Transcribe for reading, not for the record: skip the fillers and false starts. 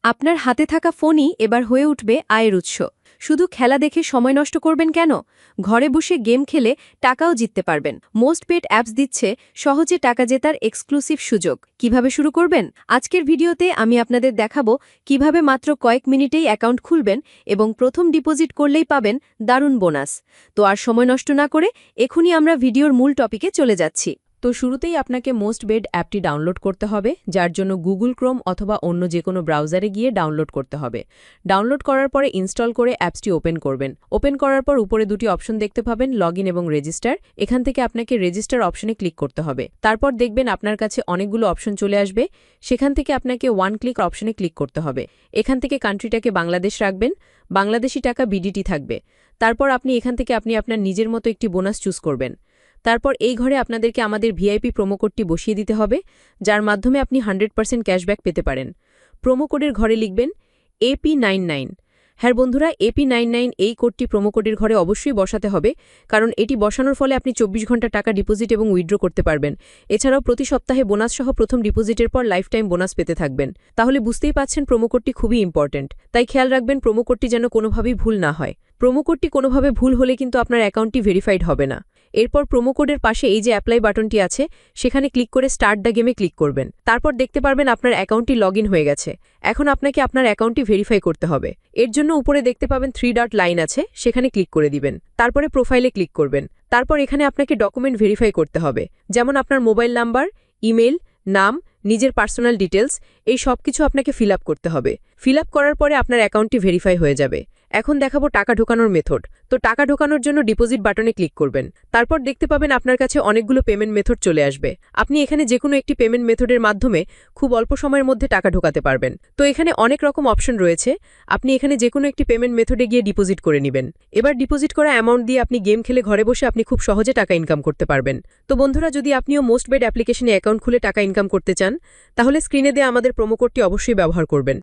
আপনার হাতে থাকা ফোনই এবার হয়ে উঠবে আয়ের উৎস। শুধু খেলা দেখে সময় নষ্ট করবেন কেন? ঘরে বসে গেম খেলে টাকাও জিততে পারবেন। মোস্ট পেড অ্যাপস দিচ্ছে সহজে টাকা জেতার এক্সক্লুসিভ সুযোগ। কিভাবে শুরু করবেন? আজকের ভিডিওতে আমি আপনাদের দেখাবো কিভাবে মাত্র কয়েক মিনিটেই অ্যাকাউন্ট খুলবেন এবং প্রথম ডিপোজিট করলেই পাবেন দারুণ বোনাস। তো আর সময় নষ্ট না করে এখনই আমরা ভিডিওর মূল টপিকে চলে যাচ্ছি। তো শুরুতেই আপনাকে মোস্ট বেড অ্যাপটি ডাউনলোড করতে হবে, যার জন্য গুগল ক্রোম অথবা অন্য যে কোনো ব্রাউজারে গিয়ে ডাউনলোড করতে হবে। ডাউনলোড করার পরে ইনস্টল করে অ্যাপসটি ওপেন করবেন। ওপেন করার পর উপরে দুটি অপশন দেখতে পাবেন, লগইন এবং রেজিস্টার। এখান থেকে আপনাকে রেজিস্টার অপশনে ক্লিক করতে হবে। তারপর দেখবেন আপনার কাছে অনেকগুলো অপশন চলে আসবে। সেখান থেকে আপনাকে ওয়ান ক্লিক অপশনে ক্লিক করতে হবে। এখান থেকে কান্ট্রিটাকে বাংলাদেশ রাখবেন, বাংলাদেশি টাকা বিডিটি থাকবে। তারপর আপনি এখান থেকে আপনার নিজের মতো একটি বোনাস চুজ করবেন। তারপর এই ঘরে আপনাদেরকে আমাদের ভিআইপি প্রোমো কোডটি বসিয়ে দিতে হবে, যার মাধ্যমে আপনি 100% ক্যাশব্যাক পেতে পারেন। প্রোমো কোডের ঘরে লিখবেন AP99। হ্যাঁ বন্ধুরা, AP99 এই কোডটি প্রোমো কোডের ঘরে অবশ্যই বসাতে হবে, কারণ এটি বসানোর ফলে আপনি 24 ঘন্টা টাকা ডিপোজিট এবং উইথড্র করতে পারবেন। এছাড়াও প্রতি সপ্তাহে বোনাস সহ প্রথম ডিপোজিটের পর লাইফ টাইম বোনাস পেতে থাকবেন। তাহলে বুঝতেই পাচ্ছেন প্রোমো কোডটি খুবই ইম্পর্ট্যান্ট, তাই খেয়াল রাখবেন প্রোমো কোডটি যেন কোনোভাবেই ভুল না হয়। প্রোমো কোডটি কোনোভাবে ভুল হলে কিন্তু আপনার অ্যাকাউন্টটি ভেরিফাইড হবে না। এরপর প্রোমো কোডের পাশে এই যে অ্যাপ্লাই বাটনটি আছে, সেখানে ক্লিক করে স্টার্ট দ্য গেমে ক্লিক করবেন। তারপর দেখতে পারবেন আপনার অ্যাকাউন্টটি লগইন হয়ে গেছে। এখন আপনাকে আপনার অ্যাকাউন্টটি ভেরিফাই করতে হবে। এর জন্য উপরে দেখতে পাবেন 3 ডট লাইন আছে, সেখানে ক্লিক করে দিবেন। তারপরে প্রোফাইলে ক্লিক করবেন। তারপর এখানে আপনাকে ডকুমেন্ট ভেরিফাই করতে হবে, যেমন আপনার মোবাইল নাম্বার, ইমেল, নাম, নিজের পার্সোনাল ডিটেলস, এই সব কিছু আপনাকে ফিল আপ করতে হবে। ফিল আপ করার পরে আপনার অ্যাকাউন্টটি ভেরিফাই হয়ে যাবে। এখন দেখাবো টাকা ঢোকানোর মেথড। তো টাকা ঢোকানোর জন্য ডিপোজিট বাটনে ক্লিক করবেন। তারপর দেখতে পাবেন আপনার কাছে অনেকগুলো পেমেন্ট মেথড চলে আসবে। আপনি এখানে যে কোনো একটি পেমেন্ট মেথডের মাধ্যমে খুব অল্প সময়ের মধ্যে টাকা ঢোকাতে পারবেন। তো এখানে অনেক রকম অপশন রয়েছে, আপনি এখানে যে কোনো একটি পেমেন্ট মেথডে গিয়ে ডিপোজিট করে নেবেন। এবার ডিপোজিট করা অ্যামাউন্ট দিয়ে আপনি গেম খেলে ঘরে বসে আপনি খুব সহজে টাকা ইনকাম করতে পারবেন। তো বন্ধুরা, যদি আপনিও মোস্ট বেড অ্যাপ্লিকেশনে অ্যাকাউন্ট খুলে টাকা ইনকাম করতে চান, তাহলে স্ক্রিনে দেওয়া আমাদের প্রোমো কোডটি অবশ্যই ব্যবহার করবেন।